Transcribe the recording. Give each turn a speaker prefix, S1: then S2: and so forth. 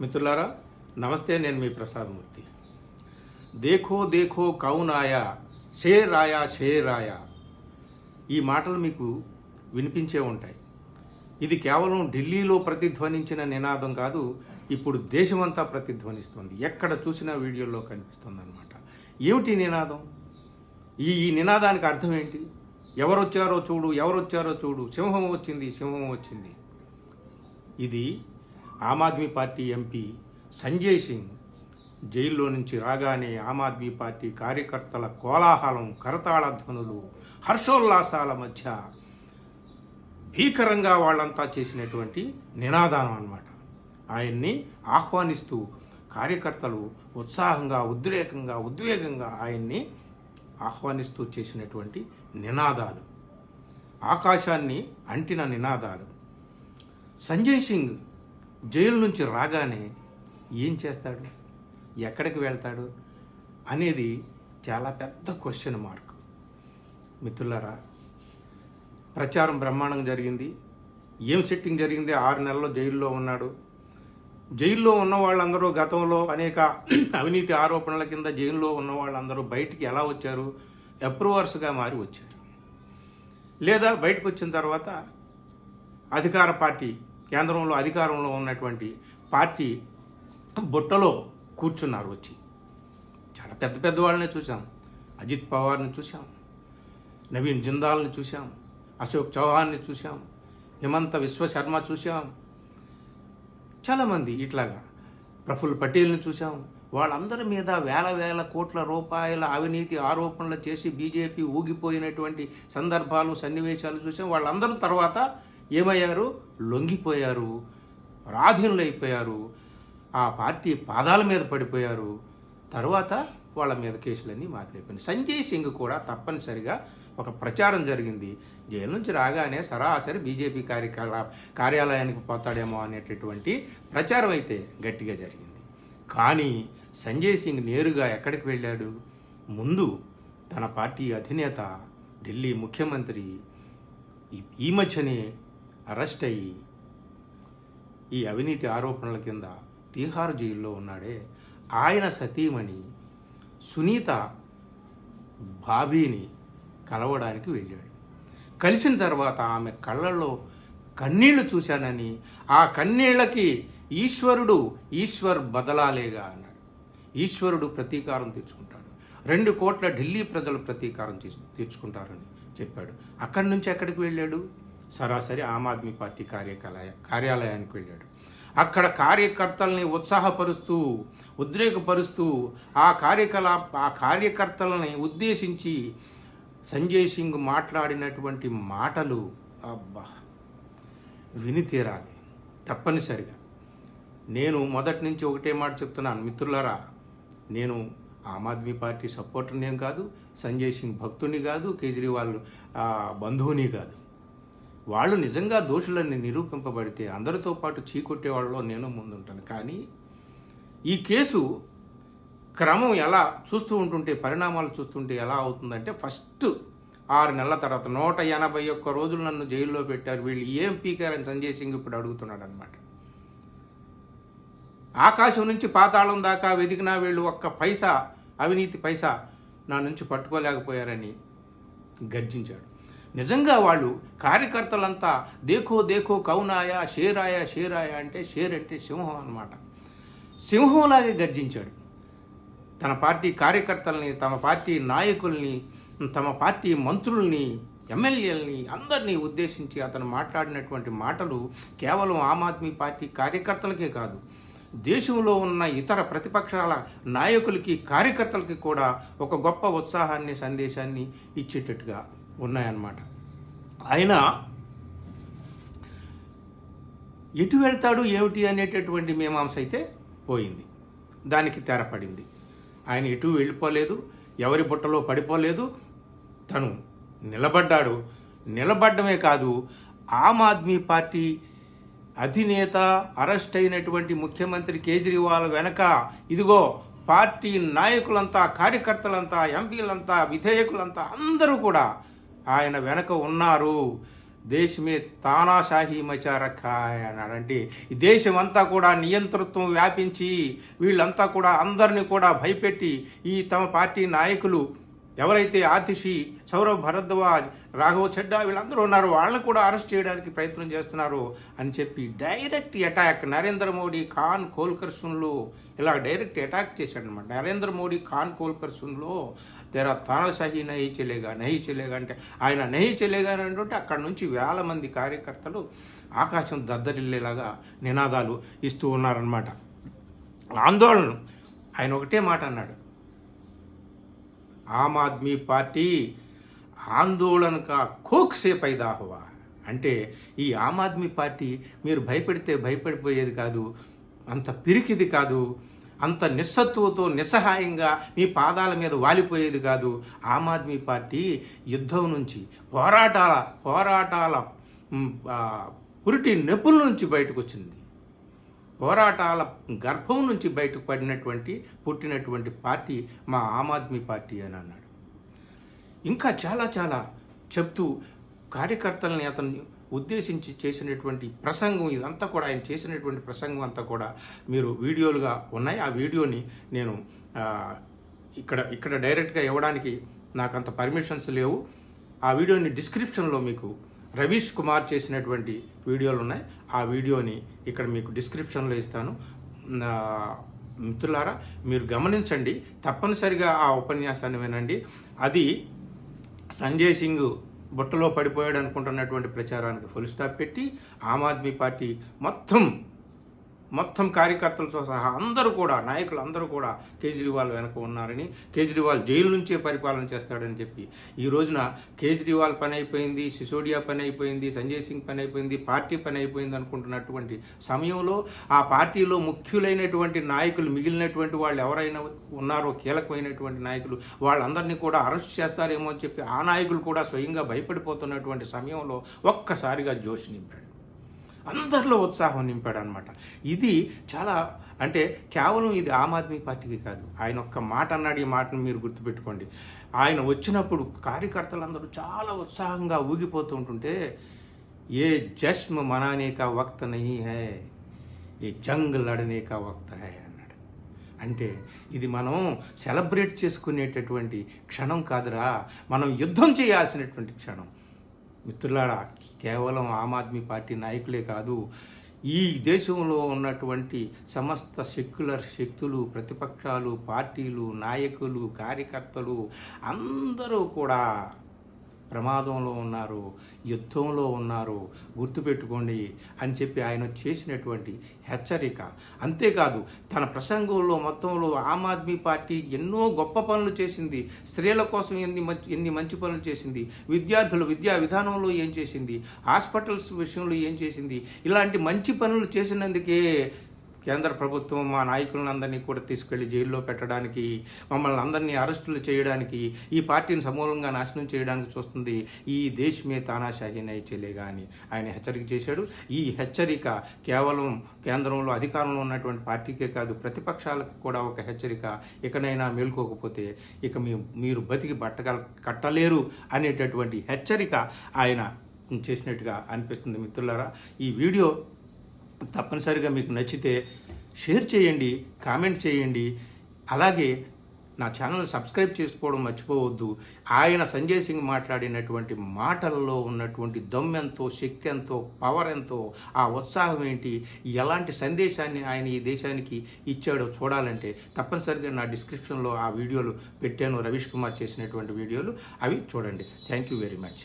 S1: మిత్రులారా నమస్తే, నేను మీ ప్రసాద్ మూర్తి. దేఖో దేఖో కౌన్ ఆయా, షేర్ ఆయా షేర్ ఆయా, ఈ మాటలు మీకు వినిపించే ఉంటాయి. ఇది కేవలం ఢిల్లీలో ప్రతిధ్వనించిన నినాదం కాదు, ఇప్పుడు దేశమంతా ప్రతిధ్వనిస్తుంది. ఎక్కడ చూసినా వీడియోలో కనిపిస్తుంది అన్నమాట. ఏమిటి నినాదం? ఈ నినాదానికి అర్థం ఏంటి? ఎవరొచ్చారో చూడు, ఎవరొచ్చారో చూడు, సింహం వచ్చింది, సింహం వచ్చింది. ఇది ఆమ్ ఆద్మీ పార్టీ ఎంపీ సంజయ్ సింగ్ జైల్లో నుంచి రాగానే ఆమ్ ఆద్మీ పార్టీ కార్యకర్తల కోలాహలం, కరతాళ ధ్వనులు, హర్షోల్లాసాల మధ్య భీకరంగా వాళ్ళంతా చేసినటువంటి నినాదం అన్నమాట. ఆయన్ని ఆహ్వానిస్తూ కార్యకర్తలు ఉత్సాహంగా, ఉద్వేగంగా ఆయన్ని ఆహ్వానిస్తూ చేసినటువంటి నినాదాలు, ఆకాశాన్ని అంటిన నినాదాలు. సంజయ్ సింగ్ జైలు నుంచి రాగానే ఏం చేస్తాడు, ఎక్కడికి వెళ్తాడు అనేది చాలా పెద్ద క్వశ్చన్ మార్క్. మిత్రులారా, ప్రచారం బ్రహ్మాండంగా జరిగింది. ఏం సెట్టింగ్ జరిగింది? 6 నెలల్లో జైల్లో ఉన్నాడు. జైల్లో ఉన్న వాళ్ళందరూ గతంలో అనేక అవినీతి ఆరోపణల కింద జైల్లో ఉన్న వాళ్ళందరూ బయటికి ఎలా వచ్చారు? అప్రూవర్స్గా మారి వచ్చారు. లేదా బయటకు వచ్చిన తర్వాత అధికార పార్టీ, కేంద్రంలో అధికారంలో ఉన్నటువంటి పార్టీ బుట్టలో కూర్చున్నారు. వచ్చి చాలా పెద్ద పెద్ద వాళ్ళని చూసాం. అజిత్ పవార్ని చూసాం, నవీన్ జిందాల్ని చూసాం, అశోక్ చౌహాన్ని చూసాం, హిమంత విశ్వశర్మ చూసాం, చాలామంది ఇట్లాగా ప్రఫుల్ పటేల్ని చూసాం. వాళ్ళందరి మీద వేల కోట్ల రూపాయల అవినీతి ఆరోపణలు చేసి బీజేపీ ఊగిపోయినటువంటి సందర్భాలు, సన్నివేశాలు చూసాం. వాళ్ళందరూ తర్వాత ఏమయ్యారు? లొంగిపోయారు, పరాధీనులైపోయారు, ఆ పార్టీ పాదాల మీద పడిపోయారు. తర్వాత వాళ్ళ మీద కేసులన్నీ మారిపోయినాయి. సంజయ్ సింగ్ కూడా తప్పనిసరిగా ఒక ప్రచారం జరిగింది. జైలు నుంచి రాగానే సరాసరి బీజేపీ కార్యాలయానికి పోతాడేమో అనేటటువంటి ప్రచారం అయితే గట్టిగా జరిగింది. కానీ సంజయ్ సింగ్ నేరుగా ఎక్కడికి వెళ్ళాడు? ముందు తన పార్టీ అధినేత, ఢిల్లీ ముఖ్యమంత్రి ఈ మధ్యనే అరెస్ట్ అయ్యి ఈ అవినీతి ఆరోపణల కింద తీహార్ జైల్లో ఉన్నాడే, ఆయన సతీమణి సునీత బాబీని కలవడానికి వెళ్ళాడు. కలిసిన తర్వాత ఆమె కళ్ళల్లో కన్నీళ్లు చూశానని, ఆ కన్నీళ్లకి ఈశ్వర్ బదలాలేగా అన్నాడు. ఈశ్వరుడు ప్రతీకారం తీర్చుకుంటాడు, 2 కోట్ల ఢిల్లీ ప్రజలు ప్రతీకారం తీర్చుకుంటారని చెప్పాడు. అక్కడి నుంచి ఎక్కడికి వెళ్ళాడు? సరాసరి ఆమ్ ఆద్మీ పార్టీ కార్యాలయానికి వెళ్ళాడు. అక్కడ కార్యకర్తల్ని ఉత్సాహపరుస్తూ, ఉద్రేకపరుస్తూ ఆ కార్యకర్తలని ఉద్దేశించి సంజయ్ సింగ్ మాట్లాడినటువంటి మాటలు అబ్బా విని తీరాలి తప్పనిసరిగా. నేను మొదటి నుంచి ఒకటే మాట చెప్తున్నాను మిత్రులారా, నేను ఆమ్ ఆద్మీ పార్టీ సపోర్టర్ని ఏం కాదు, సంజయ్ సింగ్ భక్తుని కాదు, కేజ్రీవాల్ బంధువుని కాదు. వాళ్ళు నిజంగా దోషులని నిరూపింపబడితే అందరితో పాటు చీకొట్టే వాళ్ళలో నేను ముందుంటాను. కానీ ఈ కేసు క్రమం ఎలా చూస్తూ ఉంటుంటే, పరిణామాలు చూస్తుంటే ఎలా అవుతుందంటే, ఫస్ట్ 6 నెలల తర్వాత 181 రోజులు నన్ను జైల్లో పెట్టారు, వీళ్ళు ఏం పీకారని సంజయ్ సింగ్ ఇప్పుడు అడుగుతున్నాడు అనమాట. ఆకాశం నుంచి పాతాళం దాకా వెతికినా వీళ్ళు ఒక్క పైసా, అవినీతి పైసా నా నుంచి పట్టుకోలేకపోయారని గర్జించాడు. నిజంగా వాళ్ళు కార్యకర్తలంతా దేఖో దేఖో కౌనాయా, షేరాయా షేరాయా అంటే, షేర్ అంటే సింహం అన్నమాట. సింహంలాగే గర్జించాడు. తన పార్టీ కార్యకర్తల్ని, తమ పార్టీ నాయకుల్ని, తమ పార్టీ మంత్రుల్ని, ఎమ్మెల్యేలని అందరినీ ఉద్దేశించి అతను మాట్లాడినటువంటి మాటలు కేవలం ఆమ్ ఆద్మీ పార్టీ కార్యకర్తలకే కాదు, దేశంలో ఉన్న ఇతర ప్రతిపక్షాల నాయకులకి, కార్యకర్తలకి కూడా ఒక గొప్ప ఉత్సాహాన్ని, సందేశాన్ని ఇచ్చేటట్టుగా ఉన్నాయన్నమాట. ఆయన ఎటు వెళ్తాడు ఏమిటి అనేటటువంటి మీమాంస అయితే పోయింది, దానికి తెరపడింది. ఆయన ఎటు వెళ్ళిపోలేదు, ఎవరి బుట్టలో పడిపోలేదు, తను నిలబడ్డాడు. నిలబడ్డమే కాదు, ఆమ్ ఆద్మీ పార్టీ అధినేత అరెస్ట్ అయినటువంటి ముఖ్యమంత్రి కేజ్రీవాల్ వెనక ఇదిగో పార్టీ నాయకులంతా, కార్యకర్తలంతా, ఎంపీలంతా, విధేయకులంతా అందరూ కూడా ఆయన వెనక ఉన్నారు. దేశ్ మే తానాషాహీ మచా రఖా హై అన్నాడు. అంటే ఈ దేశం అంతా కూడా నియంతృత్వం వ్యాపించి వీళ్ళంతా కూడా అందరినీ కూడా భయపెట్టి ఈ తమ పార్టీ నాయకులు ఎవరైతే ఆతిషి, సౌరవ్ భరద్వాజ్, రాఘవ్ చెడ్డా వీళ్ళందరూ ఉన్నారో వాళ్ళని కూడా అరెస్ట్ చేయడానికి ప్రయత్నం చేస్తున్నారు అని చెప్పి డైరెక్ట్ అటాక్ నరేంద్ర మోడీ ఖాన్ కోల్కర్ సున్లో ఇలా డైరెక్ట్ అటాక్ చేశాడు అనమాట. నరేంద్ర మోడీ ఖాన్ కోల్కర్ సున్లో తెరా తానాషాహీ నహీ చెలేగా అంటే ఆయన నహీ చెలేగా అని అంటే అక్కడ నుంచి వేల మంది కార్యకర్తలు ఆకాశం దద్దరిల్లేలాగా నినాదాలు ఇస్తూ ఉన్నారనమాట. ఆందోళన ఆయన ఒకటే మాట అన్నాడు, ఆమ్ ఆద్మీ పార్టీ ఆందోళన కా కోక్ సే పైదా హువా. అంటే ఈ ఆమ్ ఆద్మీ పార్టీ మీరు భయపెడితే భయపడిపోయేది కాదు, అంత పిరికిది కాదు, అంత నిస్సత్తువతో నిస్సహాయంగా మీ పాదాల మీద వాలిపోయేది కాదు. ఆమ్ ఆద్మీ పార్టీ యుద్ధం నుంచి పోరాటాల పురిటి నెప్పుల నుంచి బయటకు వచ్చింది. పోరాటాల గర్భం నుంచి బయటకు పుట్టినటువంటి పార్టీ మా ఆమ్ ఆద్మీ పార్టీ అని అన్నాడు. ఇంకా చాలా చాలా చెప్తూ కార్యకర్తలని అతన్ని ఉద్దేశించి చేసినటువంటి ప్రసంగం ఇదంతా కూడా ఆయన చేసినటువంటి ప్రసంగం అంతా కూడా మీరు వీడియోలుగా ఉన్నాయి. ఆ వీడియోని నేను ఇక్కడ డైరెక్ట్గా ఇవ్వడానికి నాకు అంత పర్మిషన్స్ లేవు. ఆ వీడియోని డిస్క్రిప్షన్లో మీకు రవీష్ కుమార్ చేసినటువంటి వీడియోలు ఉన్నాయి. ఆ వీడియోని ఇక్కడ మీకు డిస్క్రిప్షన్లో ఇస్తాను. మిత్రులారా మీరు గమనించండి, తప్పనిసరిగా ఆ ఉపన్యాసాన్ని వినండి. అది సంజయ్ సింగ్ బుట్టలో పడిపోయాడు అనుకుంటున్నటువంటి ప్రచారానికి ఫుల్ స్టాప్ పెట్టి ఆమ్ ఆద్మీ పార్టీ మొత్తం కార్యకర్తలతో సహా అందరూ కూడా నాయకులు అందరూ కూడా కేజ్రీవాల్ వెనక ఉన్నారని, కేజ్రీవాల్ జైలు నుంచే పరిపాలన చేస్తాడని చెప్పి ఈ రోజున కేజ్రీవాల్ పని అయిపోయింది, సిసోడియా పని అయిపోయింది, సంజయ్ సింగ్ పని అయిపోయింది, పార్టీ పని అయిపోయింది అనుకుంటున్నటువంటి సమయంలో ఆ పార్టీలో ముఖ్యులైనటువంటి నాయకులు మిగిలినటువంటి వాళ్ళు ఎవరైనా ఉన్నారో కీలకమైనటువంటి నాయకులు వాళ్ళందరినీ కూడా అరెస్ట్ చేస్తారేమో అని చెప్పి ఆ నాయకులు కూడా స్వయంగా భయపడిపోతున్నటువంటి సమయంలో ఒక్కసారిగా జోష్ నింపాడు, అందరిలో ఉత్సాహం నింపాడు అనమాట. ఇది చాలా అంటే కేవలం ఇది ఆమ్ ఆద్మీ పార్టీకి కాదు, ఆయన ఒక్క మాట అన్నాడు. ఈ మాటను మీరు గుర్తుపెట్టుకోండి. ఆయన వచ్చినప్పుడు కార్యకర్తలందరూ చాలా ఉత్సాహంగా ఊగిపోతూ ఉంటుంటే ఏ జశ్న్ మనానే కా వక్త్ నహీ హై, ఏ జంగ్ లడనే కా వక్త్ హై అన్నాడు. అంటే ఇది మనం సెలబ్రేట్ చేసుకునేటటువంటి క్షణం కాదురా, మనం యుద్ధం చేయాల్సినటువంటి క్షణం. మిత్రులారా కేవలం ఆమ్ ఆద్మీ పార్టీ నాయకులే కాదు, ఈ దేశంలో ఉన్నటువంటి సమస్త సెక్యులర్ శక్తులు, ప్రతిపక్షాలు, పార్టీలు, నాయకులు, కార్యకర్తలు అందరూ కూడా ప్రమాదంలో ఉన్నారు, యుద్ధంలో ఉన్నారు, గుర్తుపెట్టుకోండి అని చెప్పి ఆయన చేసినటువంటి హెచ్చరిక. అంతేకాదు తన ప్రసంగంలో మొత్తంలో ఆమ్ ఆద్మీ పార్టీ ఎన్నో గొప్ప పనులు చేసింది, స్త్రీల కోసం ఎన్ని మంచి పనులు చేసింది, విద్యార్థులు విద్యా విధానంలో ఏం చేసింది, హాస్పిటల్స్ విషయంలో ఏం చేసింది, ఇలాంటి మంచి పనులు చేసినందుకే కేంద్ర ప్రభుత్వం మా నాయకులందరినీ కూడా తీసుకెళ్లి జైల్లో పెట్టడానికి, మమ్మల్ని అందరినీ అరెస్టులు చేయడానికి, ఈ పార్టీని సమూలంగా నాశనం చేయడానికి చూస్తుంది. ఈ దేశ్ మే తానాషాహీ నహీ చలేగా అని ఆయన హెచ్చరిక చేశాడు. ఈ హెచ్చరిక కేవలం కేంద్రంలో అధికారంలో ఉన్నటువంటి పార్టీకే కాదు, ప్రతిపక్షాలకు కూడా ఒక హెచ్చరిక. ఇకనైనా మేల్కోకపోతే ఇక మీరు బతికి కట్టలేరు అనేటటువంటి హెచ్చరిక ఆయన చేసినట్టుగా అనిపిస్తుంది. మిత్రులారా ఈ వీడియో తప్పనిసరిగా మీకు నచ్చితే షేర్ చేయండి, కామెంట్ చేయండి, అలాగే నా ఛానల్ సబ్స్క్రైబ్ చేసుకోవడం మర్చిపోవద్దు. ఆయన సంజయ్ సింగ్ మాట్లాడినటువంటి మాటల్లో ఉన్నటువంటి దమ్మెంతో, శక్తి ఎంతో, పవర్ ఎంతో, ఆ ఉత్సాహం ఏంటి, ఎలాంటి సందేశాన్ని ఆయన ఈ దేశానికి ఇచ్చాడో చూడాలంటే తప్పనిసరిగా నా డిస్క్రిప్షన్లో ఆ వీడియోలు పెట్టాను, రవీష్ కుమార్ చేసినటువంటి వీడియోలు, అవి చూడండి. Thank you very much.